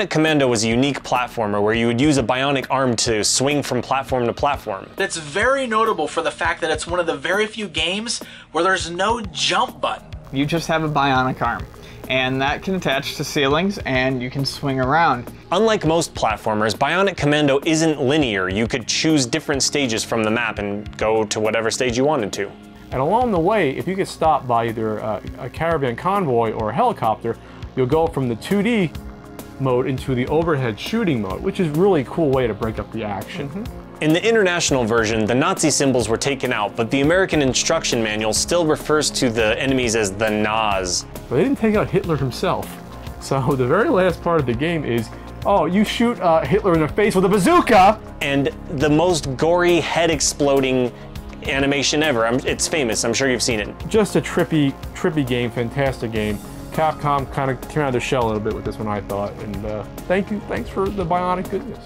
Bionic Commando was a unique platformer where you would use a bionic arm to swing from platform to platform. That's very notable for the fact that it's one of the very few games where there's no jump button. You just have a bionic arm, and that can attach to ceilings and you can swing around. Unlike most platformers, Bionic Commando isn't linear. You could choose different stages from the map and go to whatever stage you wanted to. And along the way, if you get stopped by either a caravan convoy or a helicopter, you'll go from the 2D mode into the overhead shooting mode, which is really a cool way to break up the action. In the international version, the Nazi symbols were taken out, but the American instruction manual still refers to the enemies as the Nas. But they didn't take out Hitler himself. So the very last part of the game is, oh, you shoot Hitler in the face with a bazooka! And the most gory, head-exploding animation ever. It's famous, I'm sure you've seen it. Just a trippy game, fantastic game. Capcom kind of came out of their shell a little bit with this one, I thought. And thanks for the bionic goodness.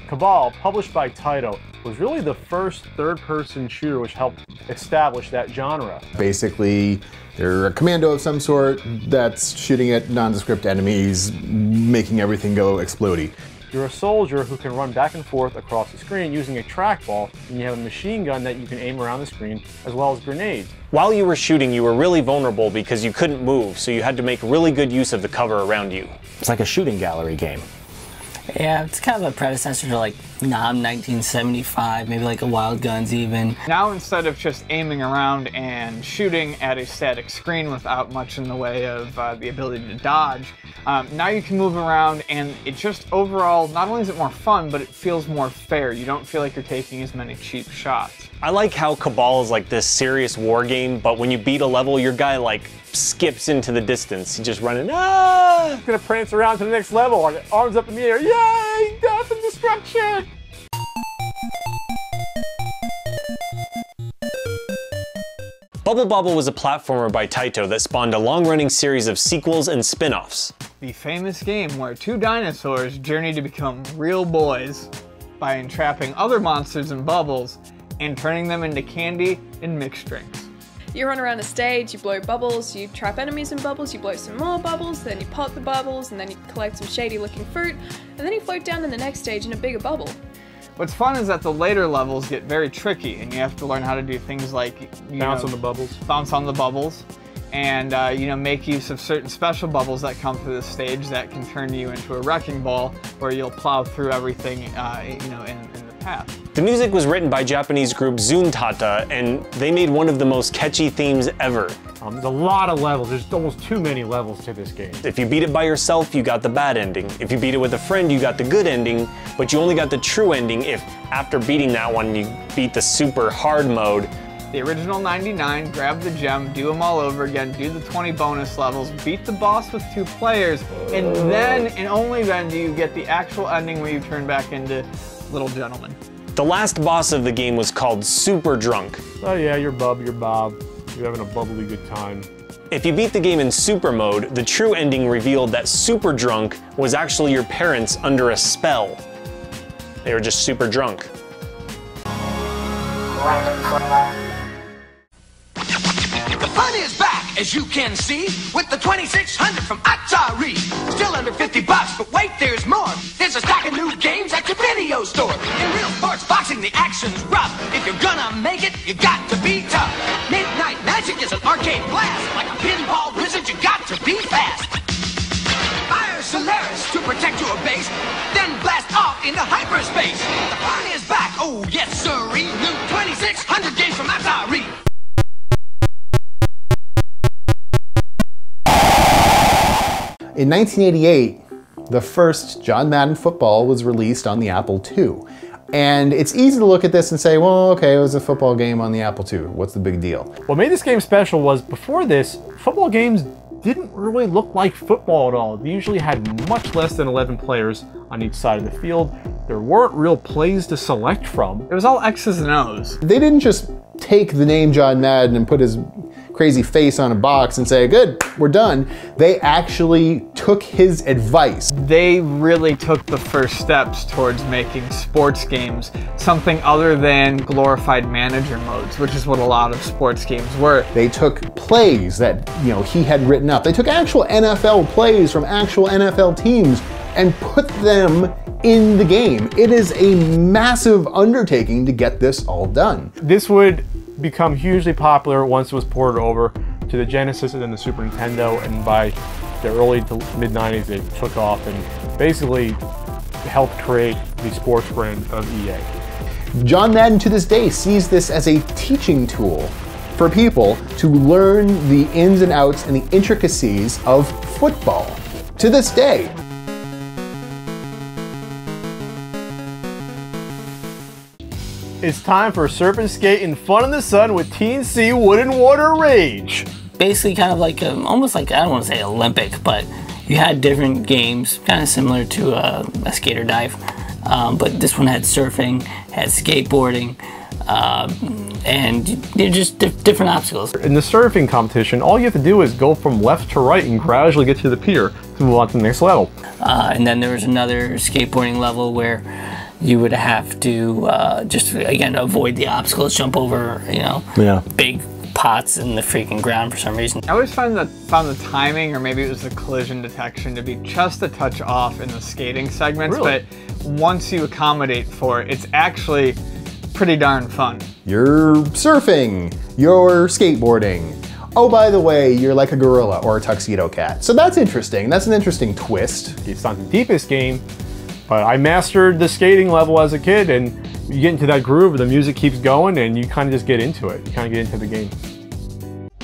Cabal, published by Taito, was really the first third-person shooter which helped establish that genre. Basically, they're a commando of some sort that's shooting at nondescript enemies, making everything go explodey. You're a soldier who can run back and forth across the screen using a trackball, and you have a machine gun that you can aim around the screen, as well as grenades. While you were shooting, you were really vulnerable because you couldn't move, so you had to make really good use of the cover around you. It's like a shooting gallery game. Yeah, it's kind of a predecessor to like NOM 1975, maybe like a Wild Guns even. Now instead of just aiming around and shooting at a static screen without much in the way of the ability to dodge, now you can move around, and it just overall, not only is it more fun, but it feels more fair. You don't feel like you're taking as many cheap shots. I like how Cabal is like this serious war game, but when you beat a level, your guy like skips into the distance. He's just running, ah! He's gonna prance around to the next level, arms up in the air, yay! Death and destruction! Bobble was a platformer by Taito that spawned a long-running series of sequels and spin-offs. The famous game where two dinosaurs journey to become real boys by entrapping other monsters in bubbles and turning them into candy and mixed drinks. You run around a stage, you blow bubbles, you trap enemies in bubbles, you blow some more bubbles, then you pop the bubbles, and then you collect some shady looking fruit, and then you float down to the next stage in a bigger bubble. What's fun is that the later levels get very tricky, and you have to learn how to do things like bounce on the bubbles. Bounce on the bubbles, and make use of certain special bubbles that come through the stage that can turn you into a wrecking ball, where you'll plow through everything in the path. The music was written by Japanese group Zuntata, and they made one of the most catchy themes ever. There's a lot of levels. There's almost too many levels to this game. If you beat it by yourself, you got the bad ending. If you beat it with a friend, you got the good ending, but you only got the true ending if, after beating that one, you beat the super hard mode. The original 99, grab the gem, do them all over again, do the 20 bonus levels, beat the boss with 2 players, and then, and only then, do you get the actual ending where you turn back into Little Gentleman. The last boss of the game was called Super Drunk. Oh yeah, you're Bob. You're having a bubbly good time. If you beat the game in Super Mode, the true ending revealed that Super Drunk was actually your parents under a spell. They were just super drunk. The fun is back, as you can see, with the 2600 from Atari. Still under $50, but wait, there's more. There's a stack of new games at your video store. In real sports boxing, the action's rough. If you're gonna make it, you got to be tough. Midnight Magic is an arcade blast. Like a pinball wizard, you got to be fast. Fire Solaris to protect your base, then blast off into hyperspace. The fun is back, oh yes sirree. New 2600 games from Atari. In 1988, the first John Madden football was released on the Apple II. And it's easy to look at this and say, well, okay, it was a football game on the Apple II. What's the big deal? What made this game special was, before this, football games didn't really look like football at all. They usually had much less than 11 players on each side of the field. There weren't real plays to select from. It was all X's and O's. They didn't just take the name John Madden and put his crazy face on a box and say, good, we're done. They actually took his advice. They really took the first steps towards making sports games something other than glorified manager modes, which is what a lot of sports games were. They took plays that, you know, he had written up. They took actual NFL plays from actual NFL teams and put them in the game. It is a massive undertaking to get this all done. This would become hugely popular once it was ported over to the Genesis and then the Super Nintendo, and by the early to mid 90s it took off and basically helped create the sports brand of EA. John Madden to this day sees this as a teaching tool for people to learn the ins and outs and the intricacies of football. To this day. It's time for surf skate and fun in the sun with Teen C Wood and Water Rage. Basically kind of like almost like, I don't want to say Olympic, but you had different games kind of similar to a skate or dive. But this one had surfing, had skateboarding, and they're just different obstacles. In the surfing competition, all you have to do is go from left to right and gradually get to the pier to move on to the next level. And then there was another skateboarding level where you would have to just, again, avoid the obstacles, jump over, you know, big pots in the freaking ground for some reason. I always found the timing, or maybe it was the collision detection, to be just a touch off in the skating segments, Really? but once you accommodate for it, it's actually pretty darn fun. You're surfing, you're skateboarding. Oh, by the way, you're like a gorilla or a tuxedo cat. So that's interesting. That's an interesting twist. It's not the deepest game, but I mastered the skating level as a kid, and you get into that groove, the music keeps going, and you kind of just get into it. You kind of get into the game.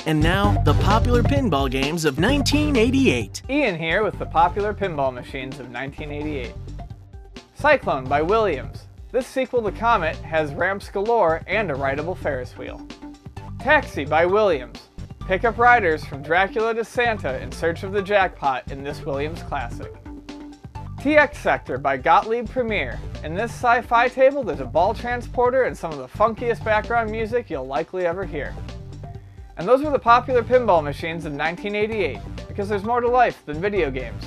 And now, the popular pinball games of 1988. Ian here with the popular pinball machines of 1988. Cyclone by Williams. This sequel to Comet has ramps galore and a rideable Ferris wheel. Taxi by Williams. Pick up riders from Dracula to Santa in search of the jackpot in this Williams classic. TX Sector by Gottlieb Premier. In this sci-fi table, there's a ball transporter and some of the funkiest background music you'll likely ever hear. And those were the popular pinball machines of 1988, because there's more to life than video games.